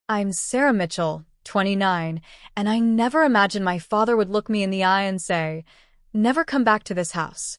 I'm Sarah Mitchell, 29, and I never imagined my father would look me in the eye and say, "Never come back to this house."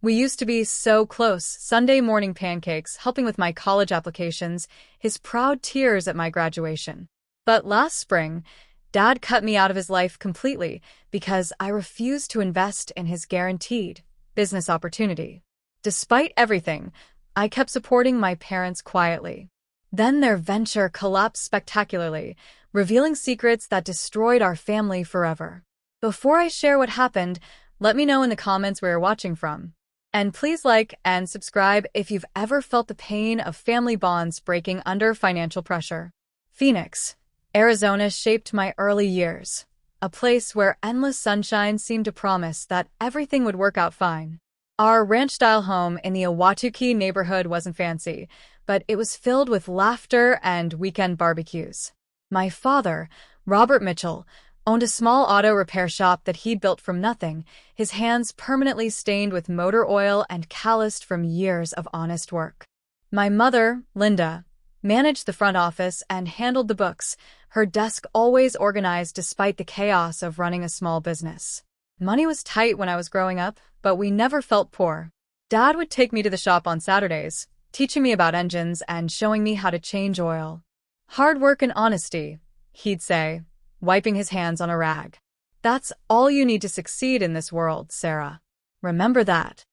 We used to be so close, Sunday morning pancakes, helping with my college applications, his proud tears at my graduation. But last spring, Dad cut me out of his life completely because I refused to invest in his guaranteed business opportunity. Despite everything, I kept supporting my parents quietly. Then their venture collapsed spectacularly, revealing secrets that destroyed our family forever. Before I share what happened, let me know in the comments where you're watching from. And please like and subscribe if you've ever felt the pain of family bonds breaking under financial pressure. Phoenix, Arizona shaped my early years, a place where endless sunshine seemed to promise that everything would work out fine. Our ranch-style home in the Ahwatukee neighborhood wasn't fancy, but it was filled with laughter and weekend barbecues. My father, Robert Mitchell, owned a small auto repair shop that he'd built from nothing, his hands permanently stained with motor oil and calloused from years of honest work. My mother, Linda, managed the front office and handled the books, her desk always organized despite the chaos of running a small business. Money was tight when I was growing up, but we never felt poor. Dad would take me to the shop on Saturdays, teaching me about engines and showing me how to change oil. "Hard work and honesty," he'd say, wiping his hands on a rag. "That's all you need to succeed in this world, Sarah. Remember that."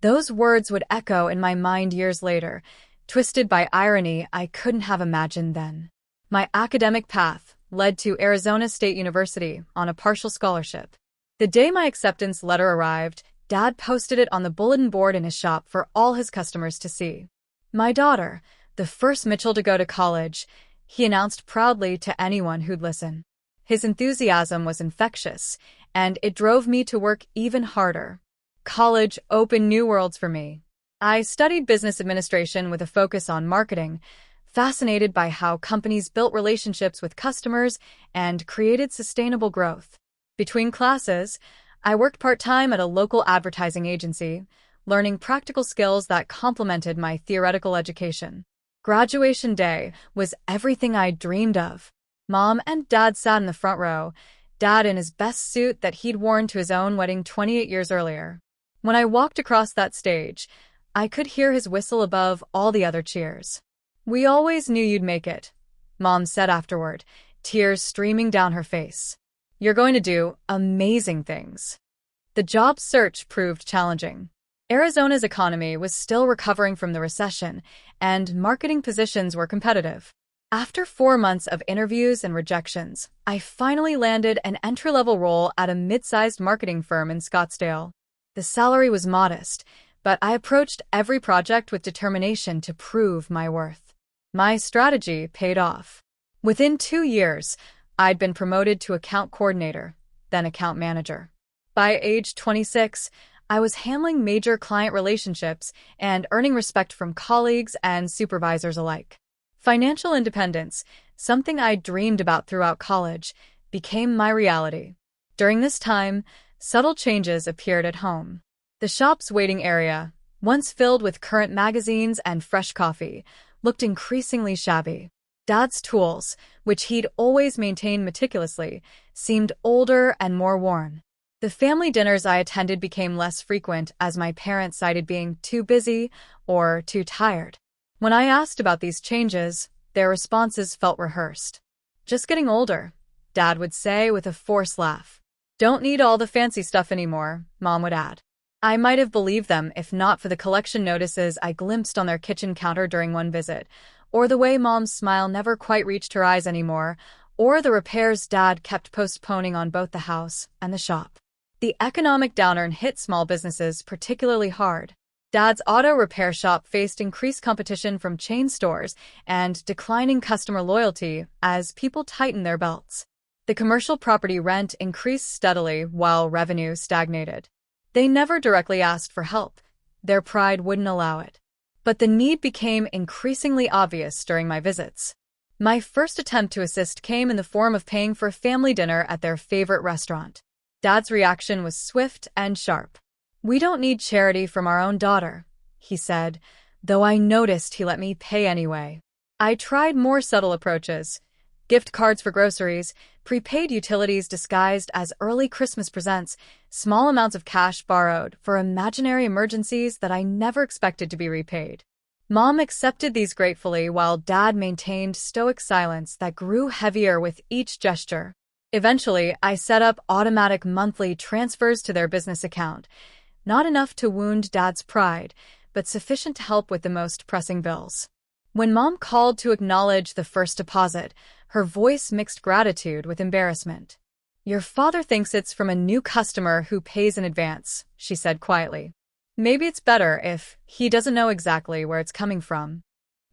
Those words would echo in my mind years later, twisted by irony I couldn't have imagined then. My academic path led to Arizona State University on a partial scholarship. The day my acceptance letter arrived, Dad posted it on the bulletin board in his shop for all his customers to see. "My daughter, the first Mitchell to go to college," he announced proudly to anyone who'd listen. His enthusiasm was infectious, and it drove me to work even harder. College opened new worlds for me. I studied business administration with a focus on marketing, fascinated by how companies built relationships with customers and created sustainable growth. Between classes, I worked part-time at a local advertising agency, learning practical skills that complemented my theoretical education. Graduation day was everything I dreamed of. Mom and Dad sat in the front row, Dad in his best suit that he'd worn to his own wedding 28 years earlier. When I walked across that stage, I could hear his whistle above all the other cheers. "We always knew you'd make it," Mom said afterward, tears streaming down her face. "You're going to do amazing things." The job search proved challenging. Arizona's economy was still recovering from the recession, and marketing positions were competitive. After 4 months of interviews and rejections, I finally landed an entry-level role at a mid-sized marketing firm in Scottsdale. The salary was modest, but I approached every project with determination to prove my worth. My strategy paid off. Within 2 years, I'd been promoted to account coordinator, then account manager. By age 26, I was handling major client relationships and earning respect from colleagues and supervisors alike. Financial independence, something I dreamed about throughout college, became my reality. During this time, subtle changes appeared at home. The shop's waiting area, once filled with current magazines and fresh coffee, looked increasingly shabby. Dad's tools, which he'd always maintained meticulously, seemed older and more worn. The family dinners I attended became less frequent as my parents cited being too busy or too tired. When I asked about these changes, their responses felt rehearsed. "Just getting older," Dad would say with a forced laugh. "Don't need all the fancy stuff anymore," Mom would add. I might have believed them if not for the collection notices I glimpsed on their kitchen counter during one visit, or the way Mom's smile never quite reached her eyes anymore, or the repairs Dad kept postponing on both the house and the shop. The economic downturn hit small businesses particularly hard. Dad's auto repair shop faced increased competition from chain stores and declining customer loyalty as people tightened their belts. The commercial property rent increased steadily while revenue stagnated. They never directly asked for help. Their pride wouldn't allow it. But the need became increasingly obvious during my visits. My first attempt to assist came in the form of paying for a family dinner at their favorite restaurant. Dad's reaction was swift and sharp. "We don't need charity from our own daughter," he said, though I noticed he let me pay anyway. I tried more subtle approaches. Gift cards for groceries, prepaid utilities disguised as early Christmas presents, small amounts of cash borrowed for imaginary emergencies that I never expected to be repaid. Mom accepted these gratefully while Dad maintained stoic silence that grew heavier with each gesture. Eventually, I set up automatic monthly transfers to their business account. Not enough to wound Dad's pride, but sufficient to help with the most pressing bills. When Mom called to acknowledge the first deposit, her voice mixed gratitude with embarrassment. "Your father thinks it's from a new customer who pays in advance," she said quietly. "Maybe it's better if he doesn't know exactly where it's coming from."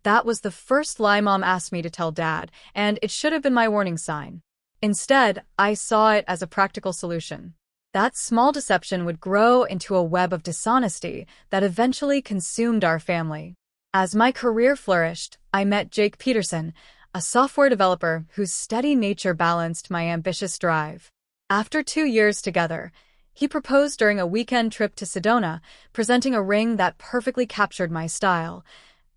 That was the first lie Mom asked me to tell Dad, and it should have been my warning sign. Instead, I saw it as a practical solution. That small deception would grow into a web of dishonesty that eventually consumed our family. As my career flourished, I met Jake Peterson, a software developer whose steady nature balanced my ambitious drive. After 2 years together, he proposed during a weekend trip to Sedona, presenting a ring that perfectly captured my style.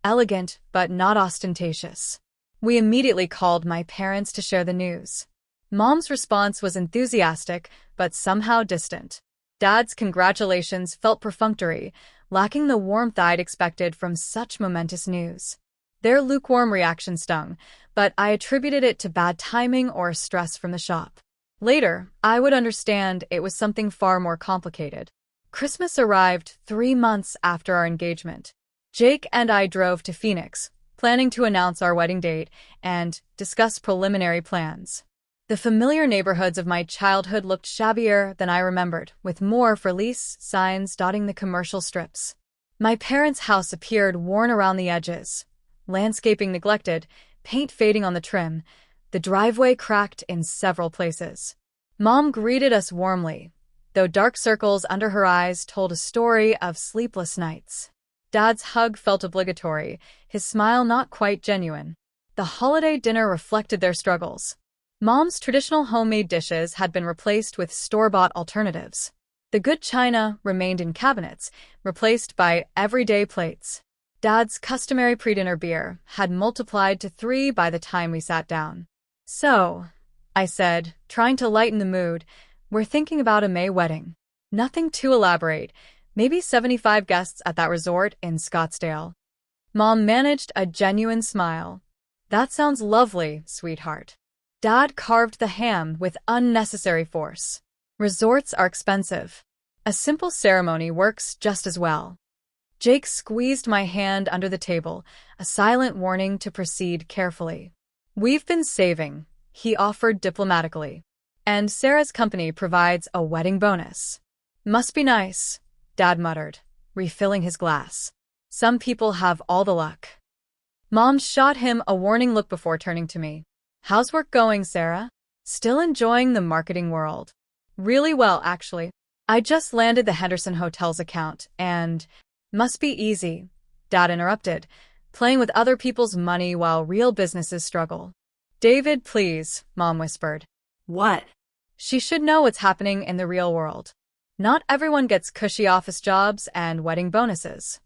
Elegant, but not ostentatious. We immediately called my parents to share the news. Mom's response was enthusiastic, but somehow distant. Dad's congratulations felt perfunctory, lacking the warmth I'd expected from such momentous news. Their lukewarm reaction stung, but I attributed it to bad timing or stress from the shop. Later, I would understand it was something far more complicated. Christmas arrived 3 months after our engagement. Jake and I drove to Phoenix, planning to announce our wedding date and discuss preliminary plans. The familiar neighborhoods of my childhood looked shabbier than I remembered, with more for lease signs dotting the commercial strips. My parents' house appeared worn around the edges, landscaping neglected, paint fading on the trim, the driveway cracked in several places. Mom greeted us warmly, though dark circles under her eyes told a story of sleepless nights. Dad's hug felt obligatory, his smile not quite genuine. The holiday dinner reflected their struggles. Mom's traditional homemade dishes had been replaced with store-bought alternatives. The good china remained in cabinets, replaced by everyday plates. Dad's customary pre-dinner beer had multiplied to 3 by the time we sat down. "So," I said, trying to lighten the mood, "we're thinking about a May wedding. Nothing too elaborate, maybe 75 guests at that resort in Scottsdale." Mom managed a genuine smile. "That sounds lovely, sweetheart." Dad carved the ham with unnecessary force. "Resorts are expensive. A simple ceremony works just as well." Jake squeezed my hand under the table, a silent warning to proceed carefully. "We've been saving," he offered diplomatically. "And Sarah's company provides a wedding bonus." "Must be nice," Dad muttered, refilling his glass. "Some people have all the luck." Mom shot him a warning look before turning to me. "How's work going, Sarah? Still enjoying the marketing world?" "Really well, actually. I just landed the Henderson Hotel's account, and—" "Must be easy," Dad interrupted, "playing with other people's money while real businesses struggle." "David, please," Mom whispered. "What?" "She should know what's happening in the real world. Not everyone gets cushy office jobs and wedding bonuses."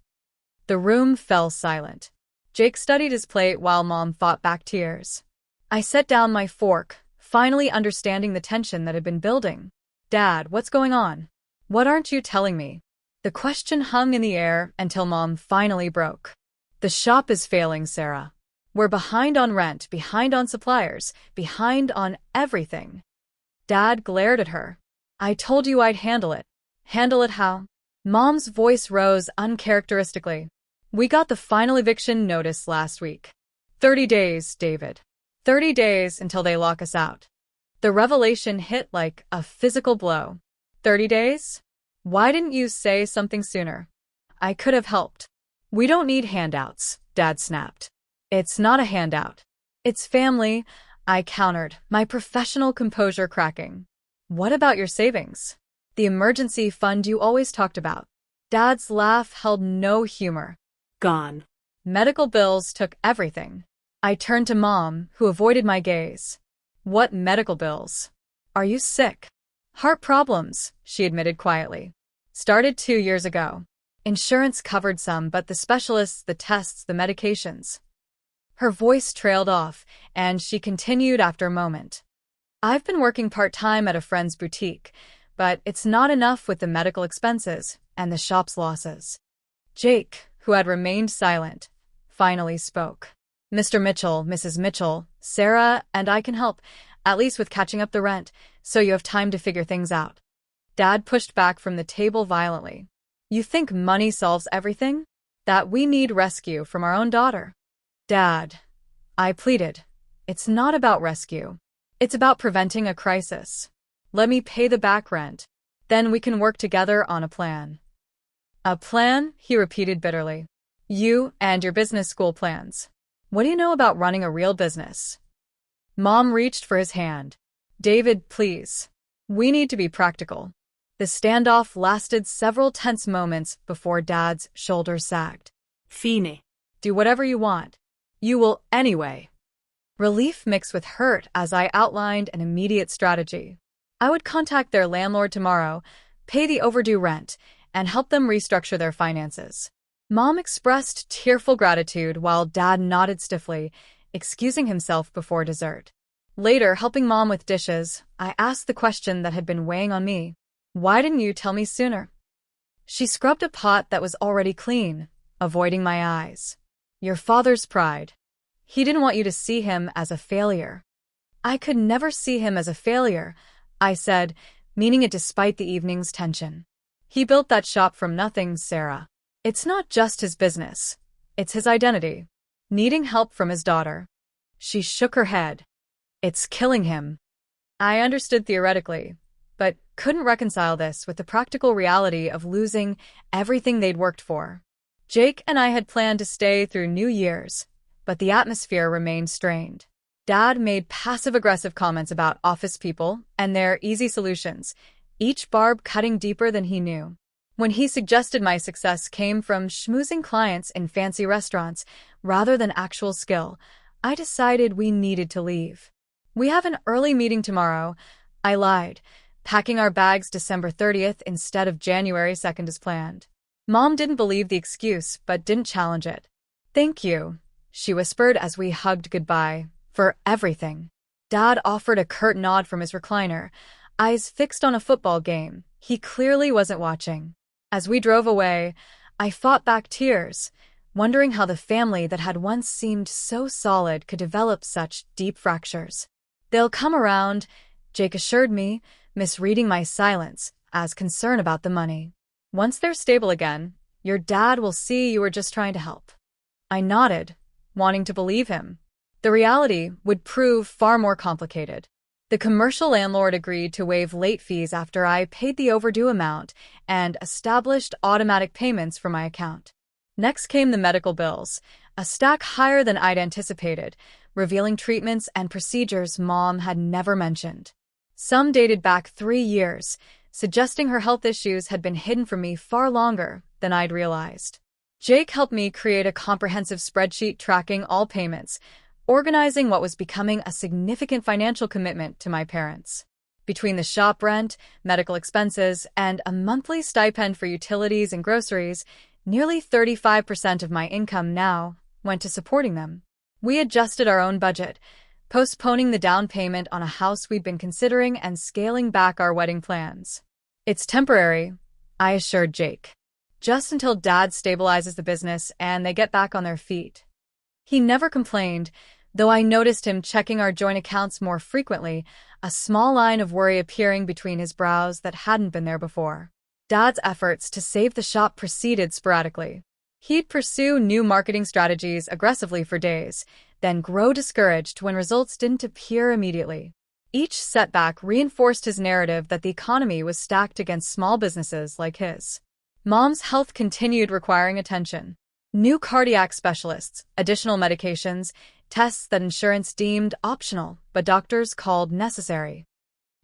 The room fell silent. Jake studied his plate while Mom fought back tears. I set down my fork, finally understanding the tension that had been building. "Dad, what's going on? What aren't you telling me?" The question hung in the air until Mom finally broke. "The shop is failing, Sarah. We're behind on rent, behind on suppliers, behind on everything." Dad glared at her. "I told you I'd handle it." "Handle it how?" Mom's voice rose uncharacteristically. "We got the final eviction notice last week. 30 days, David. 30 days until they lock us out." The revelation hit like a physical blow. 30 days? Why didn't you say something sooner? I could have helped. "We don't need handouts," Dad snapped. "It's not a handout. It's family," I countered, my professional composure cracking. "What about your savings? The emergency fund you always talked about?" Dad's laugh held no humor. "Gone." Medical bills took everything. I turned to Mom, who avoided my gaze. "What medical bills? Are you sick?" "Heart problems," she admitted quietly. "Started 2 years ago. Insurance covered some, but the specialists, the tests, the medications." Her voice trailed off, and she continued after a moment. I've been working part-time at a friend's boutique, but it's not enough with the medical expenses and the shop's losses. Jake, who had remained silent, finally spoke. Mr. Mitchell, Mrs. Mitchell, Sarah, and I can help, at least with catching up the rent, so you have time to figure things out. Dad pushed back from the table violently. You think money solves everything? That we need rescue from our own daughter? Dad, I pleaded. It's not about rescue. It's about preventing a crisis. Let me pay the back rent. Then we can work together on a plan. A plan? He repeated bitterly. You and your business school plans. What do you know about running a real business? Mom reached for his hand. David, please. We need to be practical. The standoff lasted several tense moments before Dad's shoulders sagged. Fine. Do whatever you want. You will anyway. Relief mixed with hurt as I outlined an immediate strategy. I would contact their landlord tomorrow, pay the overdue rent, and help them restructure their finances. Mom expressed tearful gratitude while Dad nodded stiffly, excusing himself before dessert. Later, helping Mom with dishes, I asked the question that had been weighing on me. Why didn't you tell me sooner? She scrubbed a pot that was already clean, avoiding my eyes. Your father's pride. He didn't want you to see him as a failure. I could never see him as a failure, I said, meaning it despite the evening's tension. He built that shop from nothing, Sarah. It's not just his business. It's his identity. Needing help from his daughter. She shook her head. It's killing him. I understood theoretically, but couldn't reconcile this with the practical reality of losing everything they'd worked for. Jake and I had planned to stay through New Year's, but the atmosphere remained strained. Dad made passive-aggressive comments about office people and their easy solutions, each barb cutting deeper than he knew. When he suggested my success came from schmoozing clients in fancy restaurants rather than actual skill, I decided we needed to leave. We have an early meeting tomorrow, I lied, packing our bags December 30th instead of January 2nd as planned. Mom didn't believe the excuse but didn't challenge it. Thank you, she whispered as we hugged goodbye, for everything. Dad offered a curt nod from his recliner, eyes fixed on a football game he clearly wasn't watching. As we drove away, I fought back tears, wondering how the family that had once seemed so solid could develop such deep fractures. They'll come around, Jake assured me, misreading my silence as concern about the money. Once they're stable again, your dad will see you were just trying to help. I nodded, wanting to believe him. The reality would prove far more complicated. The commercial landlord agreed to waive late fees after I paid the overdue amount and established automatic payments from my account. Next came the medical bills, a stack higher than I'd anticipated, revealing treatments and procedures Mom had never mentioned. Some dated back 3 years, suggesting her health issues had been hidden from me far longer than I'd realized. Jake helped me create a comprehensive spreadsheet tracking all payments, organizing what was becoming a significant financial commitment to my parents. Between the shop rent, medical expenses, and a monthly stipend for utilities and groceries, nearly 35% of my income now went to supporting them. We adjusted our own budget, postponing the down payment on a house we'd been considering and scaling back our wedding plans. It's temporary, I assured Jake. Just until Dad stabilizes the business and they get back on their feet. He never complained, though I noticed him checking our joint accounts more frequently, a small line of worry appearing between his brows that hadn't been there before. Dad's efforts to save the shop proceeded sporadically. He'd pursue new marketing strategies aggressively for days, then grow discouraged when results didn't appear immediately. Each setback reinforced his narrative that the economy was stacked against small businesses like his. Mom's health continued requiring attention. New cardiac specialists, additional medications, tests that insurance deemed optional but doctors called necessary.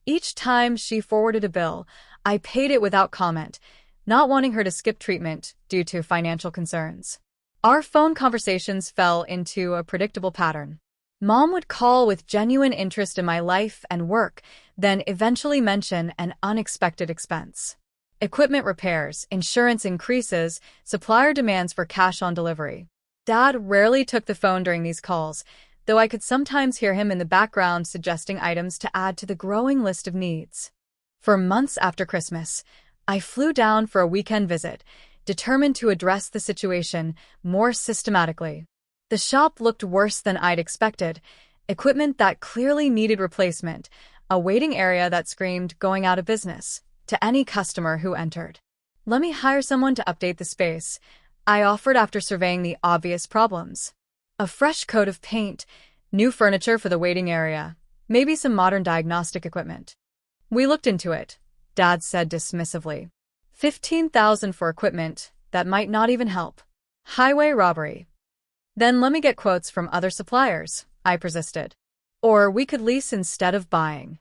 Each time she forwarded a bill, I paid it without comment, not wanting her to skip treatment due to financial concerns. Our phone conversations fell into a predictable pattern. Mom would call with genuine interest in my life and work, then eventually mention an unexpected expense. Equipment repairs, insurance increases, supplier demands for cash on delivery. Dad rarely took the phone during these calls, though I could sometimes hear him in the background suggesting items to add to the growing list of needs. For months after Christmas, I flew down for a weekend visit, determined to address the situation more systematically. The shop looked worse than I'd expected, equipment that clearly needed replacement, a waiting area that screamed going out of business to any customer who entered. "Let me hire someone to update the space," I offered after surveying the obvious problems. A fresh coat of paint, new furniture for the waiting area, maybe some modern diagnostic equipment. "We looked into it," Dad said dismissively. "$15,000 for equipment that might not even help. Highway robbery." "Then let me get quotes from other suppliers," I persisted. "Or we could lease instead of buying."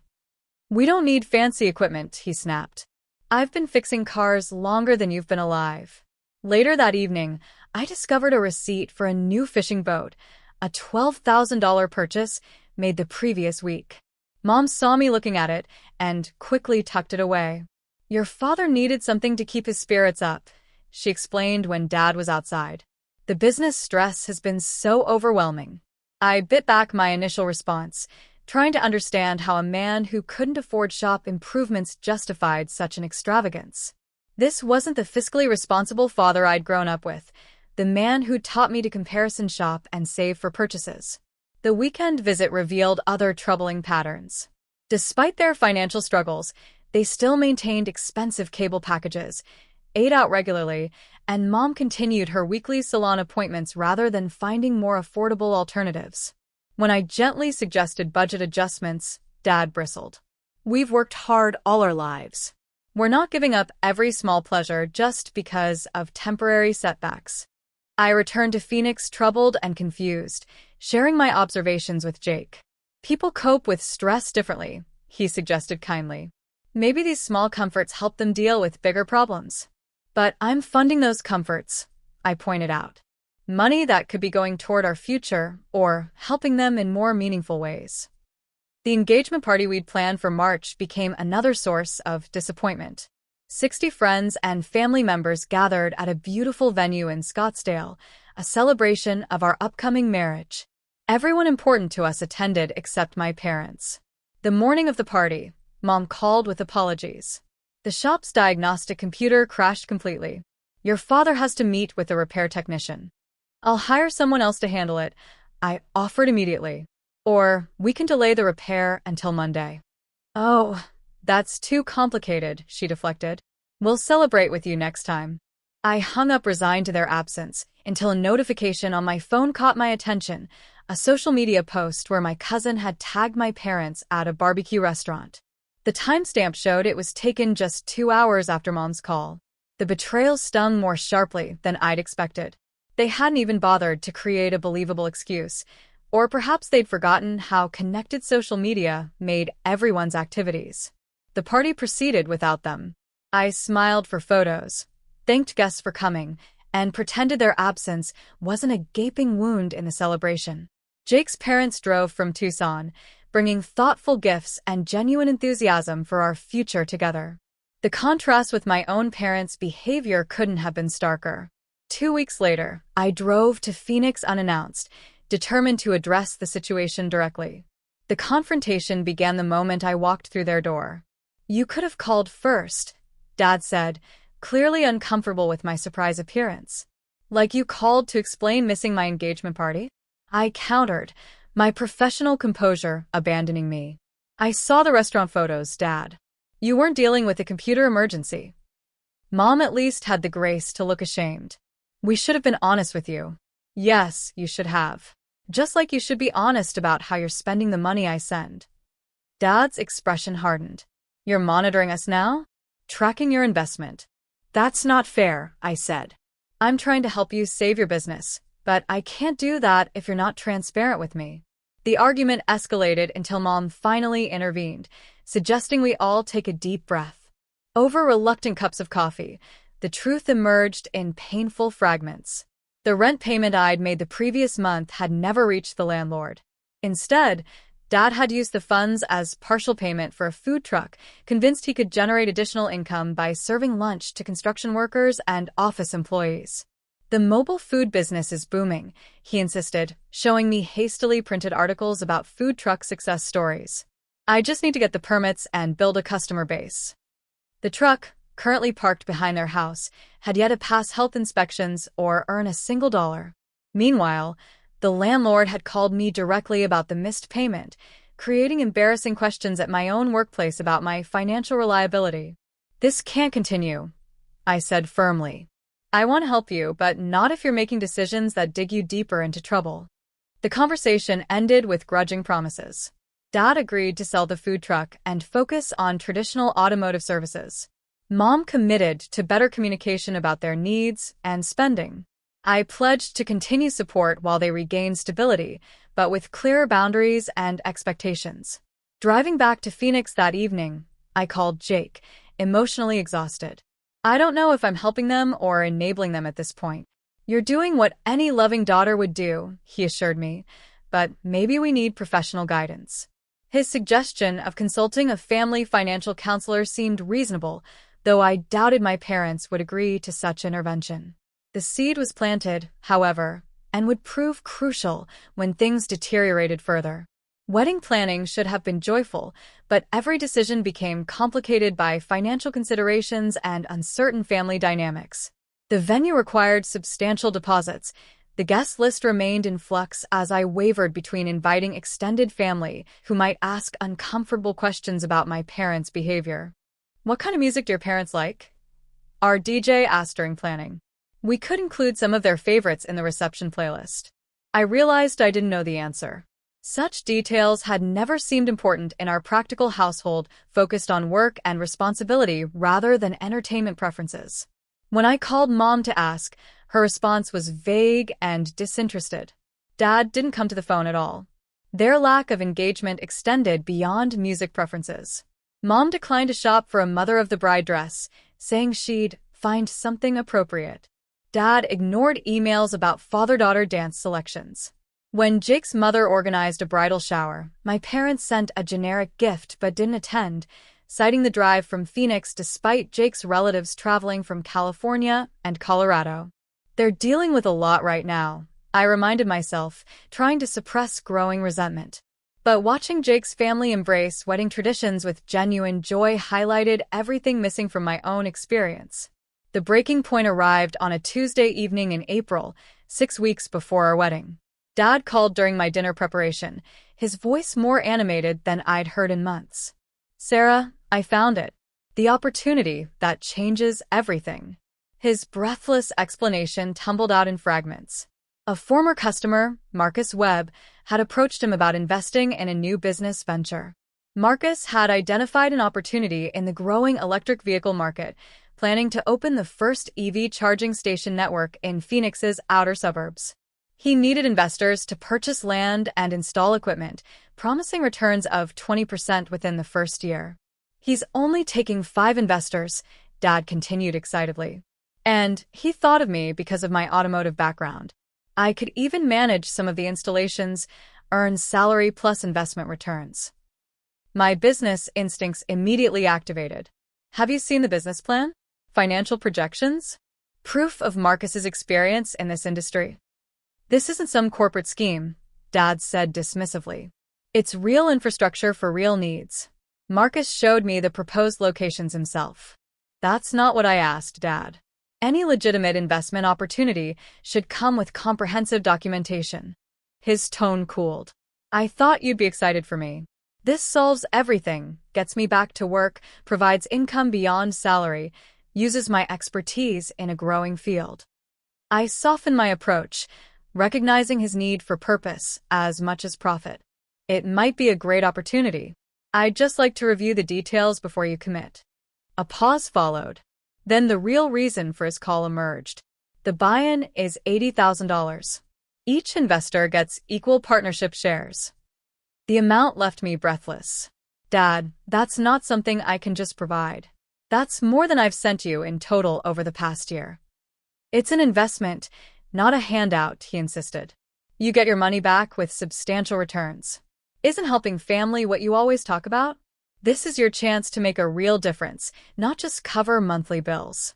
"We don't need fancy equipment," he snapped. "I've been fixing cars longer than you've been alive." Later that evening, I discovered a receipt for a new fishing boat, a $12,000 purchase made the previous week. Mom saw me looking at it and quickly tucked it away. "Your father needed something to keep his spirits up," she explained when Dad was outside. "The business stress has been so overwhelming." I bit back my initial response, trying to understand how a man who couldn't afford shop improvements justified such an extravagance. This wasn't the fiscally responsible father I'd grown up with, the man who taught me to comparison shop and save for purchases. The weekend visit revealed other troubling patterns. Despite their financial struggles, they still maintained expensive cable packages, ate out regularly, and Mom continued her weekly salon appointments rather than finding more affordable alternatives. When I gently suggested budget adjustments, Dad bristled. "We've worked hard all our lives. We're not giving up every small pleasure just because of temporary setbacks." I returned to Phoenix troubled and confused, sharing my observations with Jake. "People cope with stress differently," he suggested kindly. "Maybe these small comforts help them deal with bigger problems." "But I'm funding those comforts," I pointed out. "Money that could be going toward our future or helping them in more meaningful ways." The engagement party we'd planned for March became another source of disappointment. 60 friends and family members gathered at a beautiful venue in Scottsdale, a celebration of our upcoming marriage. Everyone important to us attended except my parents. The morning of the party, Mom called with apologies. "The shop's diagnostic computer crashed completely. Your father has to meet with a repair technician." "I'll hire someone else to handle it," I offered immediately. "Or we can delay the repair until Monday." "Oh, that's too complicated," she deflected. "We'll celebrate with you next time." I hung up resigned to their absence until a notification on my phone caught my attention, a social media post where my cousin had tagged my parents at a barbecue restaurant. The timestamp showed it was taken just 2 hours after Mom's call. The betrayal stung more sharply than I'd expected. They hadn't even bothered to create a believable excuse. Or perhaps they'd forgotten how connected social media made everyone's activities. The party proceeded without them. I smiled for photos, thanked guests for coming, and pretended their absence wasn't a gaping wound in the celebration. Jake's parents drove from Tucson, bringing thoughtful gifts and genuine enthusiasm for our future together. The contrast with my own parents' behavior couldn't have been starker. 2 weeks later, I drove to Phoenix unannounced, determined to address the situation directly. The confrontation began the moment I walked through their door. "You could have called first," Dad said, clearly uncomfortable with my surprise appearance. "Like you called to explain missing my engagement party?" I countered, my professional composure abandoning me. "I saw the restaurant photos, Dad. You weren't dealing with a computer emergency." Mom at least had the grace to look ashamed. "We should have been honest with you." "Yes, you should have. Just like you should be honest about how you're spending the money I send." Dad's expression hardened. "You're monitoring us now? Tracking your investment." "That's not fair," I said. "I'm trying to help you save your business, but I can't do that if you're not transparent with me." The argument escalated until Mom finally intervened, suggesting we all take a deep breath. Over reluctant cups of coffee, the truth emerged in painful fragments. The rent payment I'd made the previous month had never reached the landlord. Instead, Dad had used the funds as partial payment for a food truck, convinced he could generate additional income by serving lunch to construction workers and office employees. The mobile food business is booming, he insisted, showing me hastily printed articles about food truck success stories. I just need to get the permits and build a customer base. The truck, currently parked behind their house, had yet to pass health inspections or earn a single dollar. Meanwhile, the landlord had called me directly about the missed payment, creating embarrassing questions at my own workplace about my financial reliability. This can't continue, I said firmly. I want to help you, but not if you're making decisions that dig you deeper into trouble. The conversation ended with grudging promises. Dad agreed to sell the food truck and focus on traditional automotive services. Mom committed to better communication about their needs and spending. I pledged to continue support while they regained stability, but with clearer boundaries and expectations. Driving back to Phoenix that evening, I called Jake, emotionally exhausted. I don't know if I'm helping them or enabling them at this point. You're doing what any loving daughter would do, he assured me, but maybe we need professional guidance. His suggestion of consulting a family financial counselor seemed reasonable, though I doubted my parents would agree to such intervention. The seed was planted, however, and would prove crucial when things deteriorated further. Wedding planning should have been joyful, but every decision became complicated by financial considerations and uncertain family dynamics. The venue required substantial deposits. The guest list remained in flux as I wavered between inviting extended family who might ask uncomfortable questions about my parents' behavior. What kind of music do your parents like? Our DJ asked during planning. We could include some of their favorites in the reception playlist. I realized I didn't know the answer. Such details had never seemed important in our practical household focused on work and responsibility rather than entertainment preferences. When I called Mom to ask, her response was vague and disinterested. Dad didn't come to the phone at all. Their lack of engagement extended beyond music preferences. Mom declined to shop for a mother-of-the-bride dress, saying she'd find something appropriate. Dad ignored emails about father-daughter dance selections. When Jake's mother organized a bridal shower, my parents sent a generic gift but didn't attend, citing the drive from Phoenix despite Jake's relatives traveling from California and Colorado. They're dealing with a lot right now, I reminded myself, trying to suppress growing resentment. But watching Jake's family embrace wedding traditions with genuine joy highlighted everything missing from my own experience. The breaking point arrived on a Tuesday evening in April, 6 weeks before our wedding. Dad called during my dinner preparation, his voice more animated than I'd heard in months. Sarah, I found it. The opportunity that changes everything. His breathless explanation tumbled out in fragments. A former customer, Marcus Webb, had approached him about investing in a new business venture. Marcus had identified an opportunity in the growing electric vehicle market, planning to open the first EV charging station network in Phoenix's outer suburbs. He needed investors to purchase land and install equipment, promising returns of 20% within the first year. He's only taking 5 investors, Dad continued excitedly. And he thought of me because of my automotive background. I could even manage some of the installations, earn salary plus investment returns. My business instincts immediately activated. Have you seen the business plan? Financial projections? Proof of Marcus's experience in this industry? This isn't some corporate scheme, Dad said dismissively. It's real infrastructure for real needs. Marcus showed me the proposed locations himself. That's not what I asked, Dad. Any legitimate investment opportunity should come with comprehensive documentation. His tone cooled. I thought you'd be excited for me. This solves everything, gets me back to work, provides income beyond salary, uses my expertise in a growing field. I softened my approach, recognizing his need for purpose as much as profit. It might be a great opportunity. I'd just like to review the details before you commit. A pause followed. Then the real reason for his call emerged. The buy-in is $80,000. Each investor gets equal partnership shares. The amount left me breathless. Dad, that's not something I can just provide. That's more than I've sent you in total over the past year. It's an investment, not a handout, he insisted. You get your money back with substantial returns. Isn't helping family what you always talk about? This is your chance to make a real difference, not just cover monthly bills.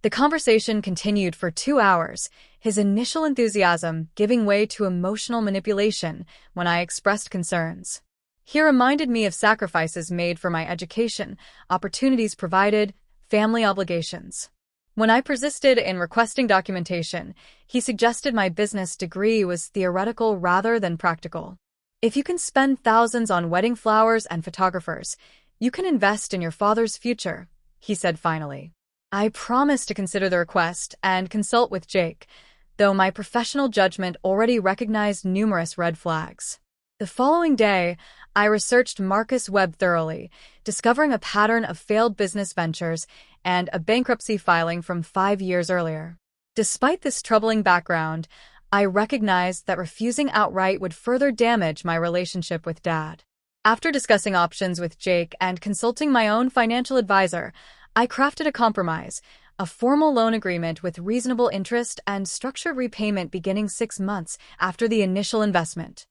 The conversation continued for 2 hours, his initial enthusiasm giving way to emotional manipulation when I expressed concerns. He reminded me of sacrifices made for my education, opportunities provided, family obligations. When I persisted in requesting documentation, he suggested my business degree was theoretical rather than practical. If you can spend thousands on wedding flowers and photographers, you can invest in your father's future, he said finally. I promised to consider the request and consult with Jake, though my professional judgment already recognized numerous red flags. The following day, I researched Marcus Webb thoroughly, discovering a pattern of failed business ventures and a bankruptcy filing from 5 years earlier. Despite this troubling background, I recognized that refusing outright would further damage my relationship with Dad. After discussing options with Jake and consulting my own financial advisor, I crafted a compromise, a formal loan agreement with reasonable interest and structured repayment beginning 6 months after the initial investment.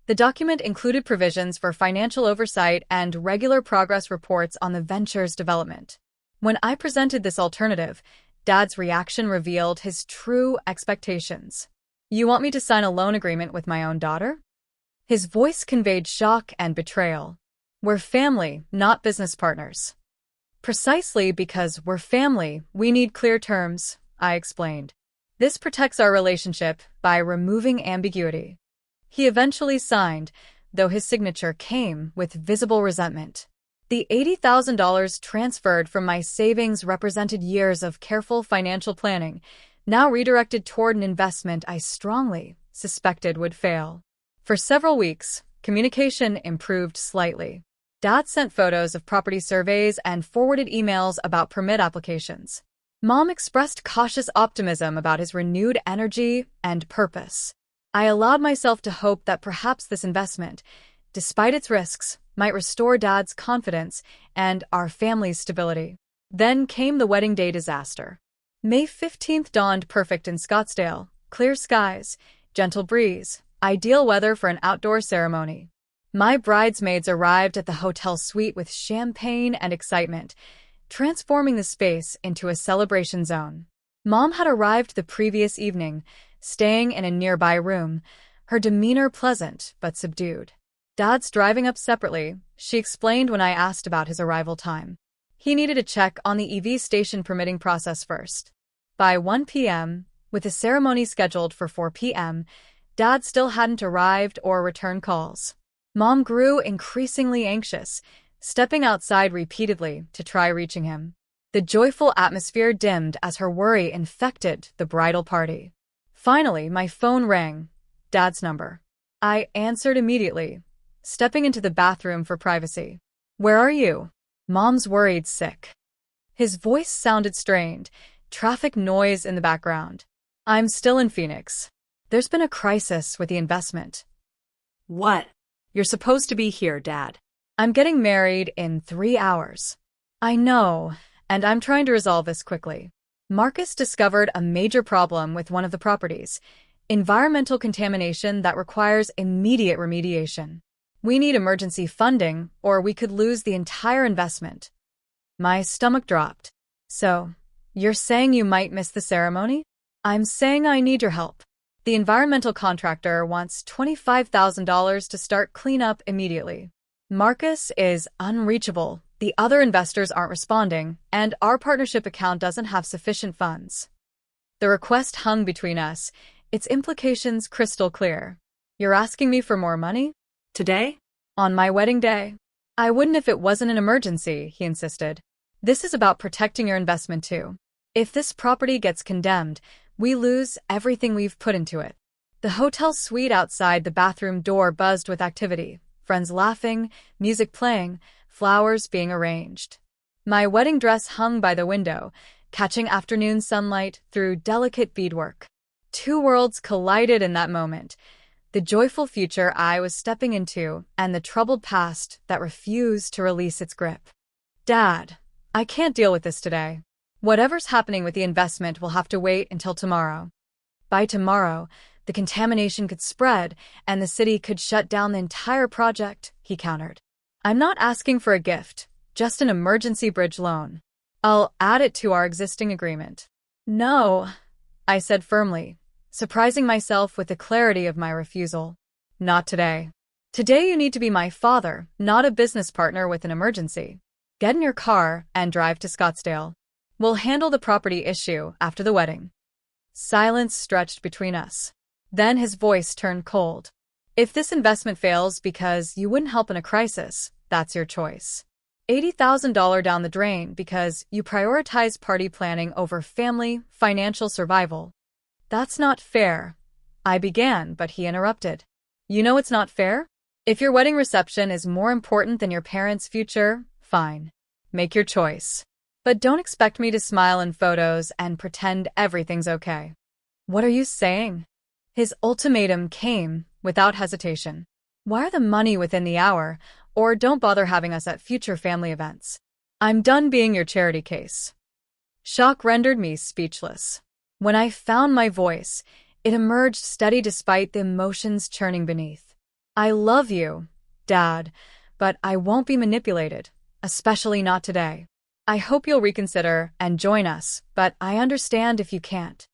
The document included provisions for financial oversight and regular progress reports on the venture's development. When I presented this alternative, Dad's reaction revealed his true expectations. "You want me to sign a loan agreement with my own daughter?" His voice conveyed shock and betrayal. "We're family, not business partners." "Precisely because we're family, we need clear terms," I explained. "This protects our relationship by removing ambiguity." He eventually signed, though his signature came with visible resentment. The $80,000 transferred from my savings represented years of careful financial planning, now redirected toward an investment I strongly suspected would fail. For several weeks, communication improved slightly. Dad sent photos of property surveys and forwarded emails about permit applications. Mom expressed cautious optimism about his renewed energy and purpose. I allowed myself to hope that perhaps this investment, despite its risks, might restore Dad's confidence and our family's stability. Then came the wedding day disaster. May 15th dawned perfect in Scottsdale, clear skies, gentle breeze, ideal weather for an outdoor ceremony. My bridesmaids arrived at the hotel suite with champagne and excitement, transforming the space into a celebration zone. Mom had arrived the previous evening, staying in a nearby room, her demeanor pleasant but subdued. Dad's driving up separately, she explained when I asked about his arrival time. He needed to check on the EV station permitting process first. By 1 p.m., with the ceremony scheduled for 4 p.m., Dad still hadn't arrived or returned calls. Mom grew increasingly anxious, stepping outside repeatedly to try reaching him. The joyful atmosphere dimmed as her worry infected the bridal party. Finally, my phone rang. Dad's number. I answered immediately, stepping into the bathroom for privacy. "Where are you?" Mom's worried sick. His voice sounded strained, traffic noise in the background. "I'm still in Phoenix. There's been a crisis with the investment." "What?" "You're supposed to be here, Dad." "I'm getting married in 3 hours." "I know, and I'm trying to resolve this quickly." Marcus discovered a major problem with one of the properties, environmental contamination that requires immediate remediation. "We need emergency funding, or we could lose the entire investment." My stomach dropped. "So, you're saying you might miss the ceremony?" "I'm saying I need your help. The environmental contractor wants $25,000 to start cleanup immediately. Marcus is unreachable, the other investors aren't responding, and our partnership account doesn't have sufficient funds." The request hung between us, its implications crystal clear. "You're asking me for more money?" "Today?" "On my wedding day?" "I wouldn't if it wasn't an emergency," he insisted. "This is about protecting your investment too. If this property gets condemned, we lose everything we've put into it." The hotel suite outside the bathroom door buzzed with activity, friends laughing, music playing, flowers being arranged. My wedding dress hung by the window, catching afternoon sunlight through delicate beadwork. Two worlds collided in that moment, the joyful future I was stepping into and the troubled past that refused to release its grip. "Dad, I can't deal with this today. Whatever's happening with the investment will have to wait until tomorrow." By tomorrow, the contamination could spread and the city could shut down the entire project, he countered. "I'm not asking for a gift, just an emergency bridge loan. I'll add it to our existing agreement." No, I said firmly, surprising myself with the clarity of my refusal. Not today. Today you need to be my father, not a business partner with an emergency. Get in your car and drive to Scottsdale. We'll handle the property issue after the wedding. Silence stretched between us. Then his voice turned cold. If this investment fails because you wouldn't help in a crisis, that's your choice. $80,000 down the drain because you prioritize party planning over family, financial survival. That's not fair. I began, but he interrupted. You know it's not fair? If your wedding reception is more important than your parents' future, fine. Make your choice. But don't expect me to smile in photos and pretend everything's okay. What are you saying? His ultimatum came without hesitation. Wire the money within the hour, or don't bother having us at future family events. I'm done being your charity case. Shock rendered me speechless. When I found my voice, it emerged steady despite the emotions churning beneath. I love you, Dad, but I won't be manipulated, especially not today. I hope you'll reconsider and join us, but I understand if you can't.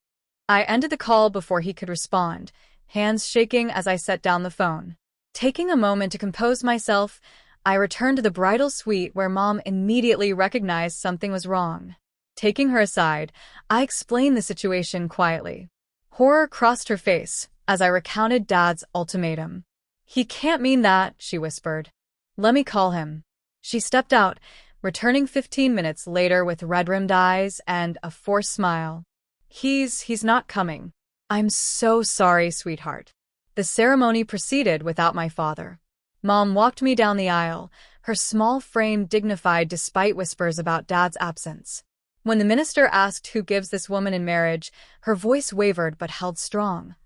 I ended the call before he could respond, hands shaking as I set down the phone. Taking a moment to compose myself, I returned to the bridal suite where Mom immediately recognized something was wrong. Taking her aside, I explained the situation quietly. Horror crossed her face as I recounted Dad's ultimatum. He can't mean that, she whispered. Let me call him. She stepped out, returning 15 minutes later with red-rimmed eyes and a forced smile. He's not coming. I'm so sorry, sweetheart. The ceremony proceeded without my father. Mom walked me down the aisle, her small frame dignified despite whispers about Dad's absence. When the minister asked who gives this woman in marriage, her voice wavered but held strong.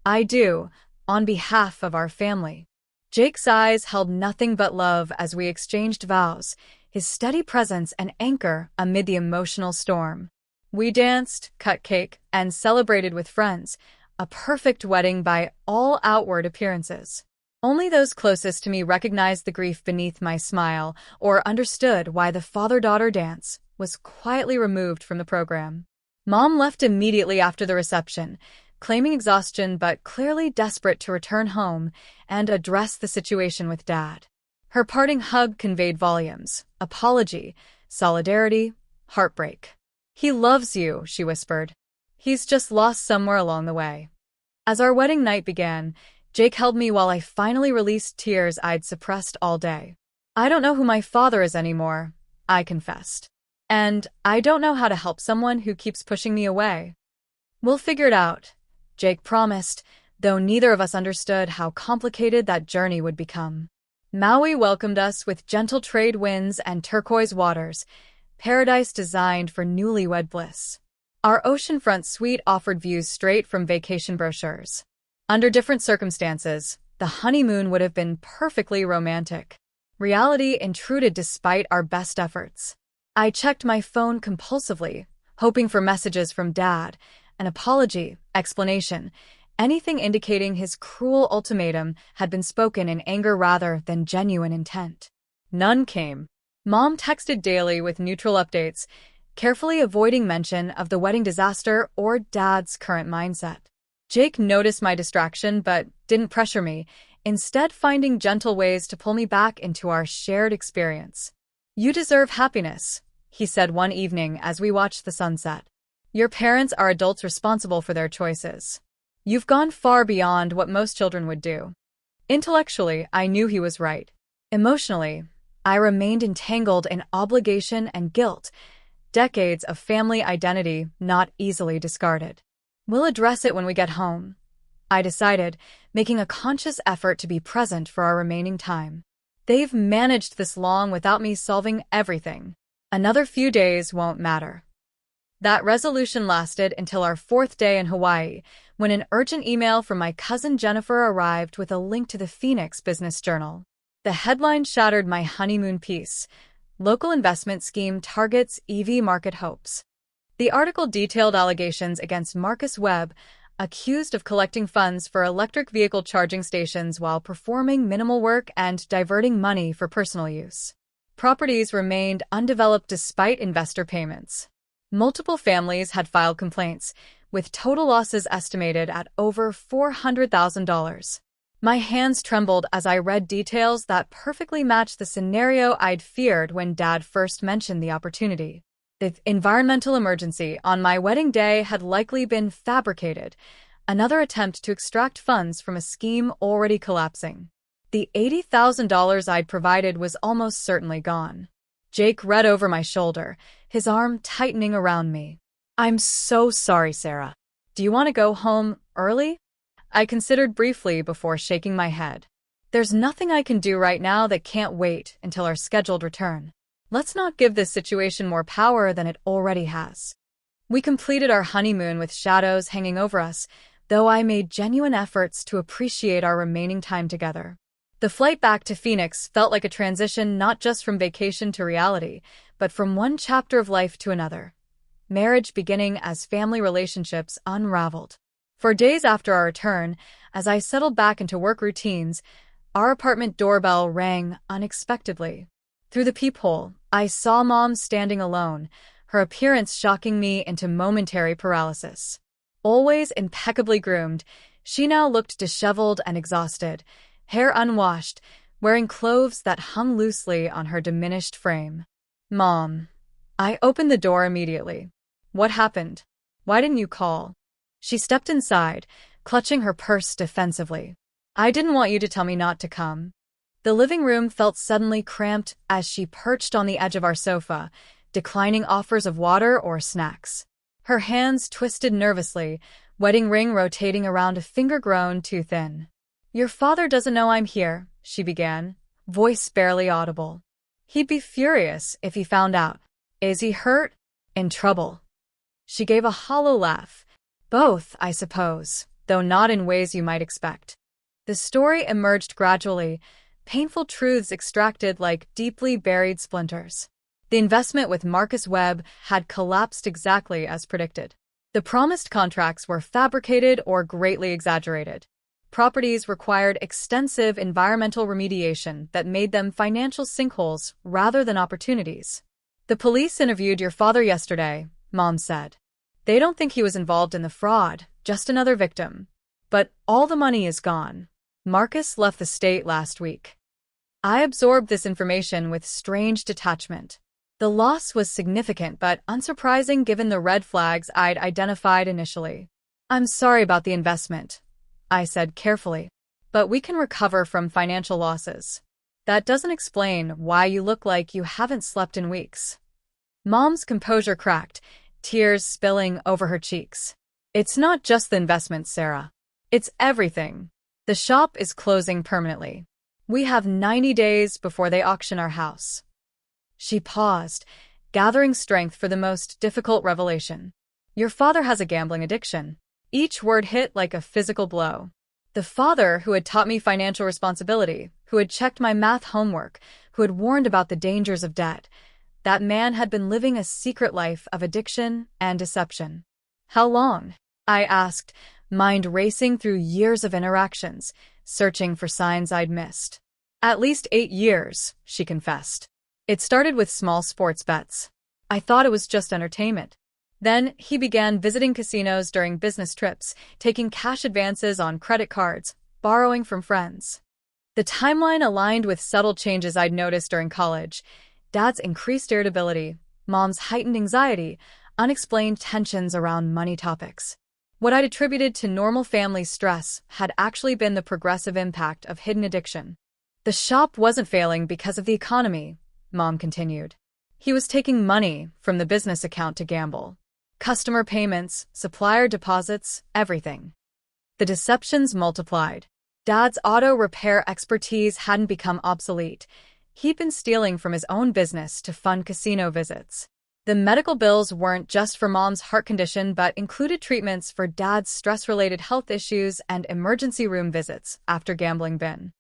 I do, on behalf of our family. Jake's eyes held nothing but love as we exchanged vows, his steady presence an anchor amid the emotional storm. We danced, cut cake, and celebrated with friends, a perfect wedding by all outward appearances. Only those closest to me recognized the grief beneath my smile or understood why the father-daughter dance was quietly removed from the program. Mom left immediately after the reception, claiming exhaustion but clearly desperate to return home and address the situation with Dad. Her parting hug conveyed volumes: apology, solidarity, heartbreak. He loves you, she whispered. He's just lost somewhere along the way. As our wedding night began, Jake held me while I finally released tears I'd suppressed all day. I don't know who my father is anymore, I confessed. And I don't know how to help someone who keeps pushing me away. We'll figure it out, Jake promised, though neither of us understood how complicated that journey would become. Maui welcomed us with gentle trade winds and turquoise waters, paradise designed for newlywed bliss. Our oceanfront suite offered views straight from vacation brochures. Under different circumstances, the honeymoon would have been perfectly romantic. Reality intruded despite our best efforts. I checked my phone compulsively, hoping for messages from Dad, an apology, explanation, anything indicating his cruel ultimatum had been spoken in anger rather than genuine intent. None came. Mom texted daily with neutral updates, carefully avoiding mention of the wedding disaster or Dad's current mindset. Jake noticed my distraction but didn't pressure me, instead finding gentle ways to pull me back into our shared experience. You deserve happiness, he said one evening as we watched the sunset. Your parents are adults responsible for their choices. You've gone far beyond what most children would do. Intellectually, I knew he was right. Emotionally, I remained entangled in obligation and guilt, decades of family identity not easily discarded. We'll address it when we get home, I decided, making a conscious effort to be present for our remaining time. They've managed this long without me solving everything. Another few days won't matter. That resolution lasted until our fourth day in Hawaii, when an urgent email from my cousin Jennifer arrived with a link to the Phoenix Business Journal. The headline shattered my honeymoon peace. Local investment scheme targets EV market hopes. The article detailed allegations against Marcus Webb, accused of collecting funds for electric vehicle charging stations while performing minimal work and diverting money for personal use. Properties remained undeveloped despite investor payments. Multiple families had filed complaints, with total losses estimated at over $400,000. My hands trembled as I read details that perfectly matched the scenario I'd feared when Dad first mentioned the opportunity. The environmental emergency on my wedding day had likely been fabricated, another attempt to extract funds from a scheme already collapsing. The $80,000 I'd provided was almost certainly gone. Jake read over my shoulder, his arm tightening around me. "I'm so sorry, Sarah. Do you want to go home early?" I considered briefly before shaking my head. "There's nothing I can do right now that can't wait until our scheduled return. Let's not give this situation more power than it already has." We completed our honeymoon with shadows hanging over us, though I made genuine efforts to appreciate our remaining time together. The flight back to Phoenix felt like a transition not just from vacation to reality, but from one chapter of life to another. Marriage beginning as family relationships unraveled. For days after our return, as I settled back into work routines, our apartment doorbell rang unexpectedly. Through the peephole, I saw Mom standing alone, her appearance shocking me into momentary paralysis. Always impeccably groomed, she now looked disheveled and exhausted, hair unwashed, wearing clothes that hung loosely on her diminished frame. "Mom." I opened the door immediately. "What happened? Why didn't you call?" She stepped inside, clutching her purse defensively. "I didn't want you to tell me not to come." The living room felt suddenly cramped as she perched on the edge of our sofa, declining offers of water or snacks. Her hands twisted nervously, wedding ring rotating around a finger grown too thin. "Your father doesn't know I'm here," she began, voice barely audible. "He'd be furious if he found out." "Is he hurt? In trouble?" She gave a hollow laugh. "Both, I suppose, though not in ways you might expect." The story emerged gradually, painful truths extracted like deeply buried splinters. The investment with Marcus Webb had collapsed exactly as predicted. The promised contracts were fabricated or greatly exaggerated. Properties required extensive environmental remediation that made them financial sinkholes rather than opportunities. "The police interviewed your father yesterday," Mom said. "They don't think he was involved in the fraud, just another victim. But all the money is gone. Marcus left the state last week." I absorbed this information with strange detachment. The loss was significant but unsurprising given the red flags I'd identified initially. "I'm sorry about the investment," I said carefully, "but we can recover from financial losses. That doesn't explain why you look like you haven't slept in weeks." Mom's composure cracked, tears spilling over her cheeks. "It's not just the investment, Sarah. It's everything. The shop is closing permanently. We have 90 days before they auction our house." She paused, gathering strength for the most difficult revelation. "Your father has a gambling addiction." Each word hit like a physical blow. The father who had taught me financial responsibility, who had checked my math homework, who had warned about the dangers of debt. That man had been living a secret life of addiction and deception. "How long?" I asked, mind racing through years of interactions, searching for signs I'd missed. "At least 8 years," she confessed. "It started with small sports bets. I thought it was just entertainment. Then he began visiting casinos during business trips, taking cash advances on credit cards, borrowing from friends." The timeline aligned with subtle changes I'd noticed during college. Dad's increased irritability, Mom's heightened anxiety, unexplained tensions around money topics. What I'd attributed to normal family stress had actually been the progressive impact of hidden addiction. "The shop wasn't failing because of the economy," Mom continued. "He was taking money from the business account to gamble. Customer payments, supplier deposits, everything." The deceptions multiplied. Dad's auto repair expertise hadn't become obsolete. He'd been stealing from his own business to fund casino visits. The medical bills weren't just for Mom's heart condition but included treatments for Dad's stress-related health issues and emergency room visits after gambling bin.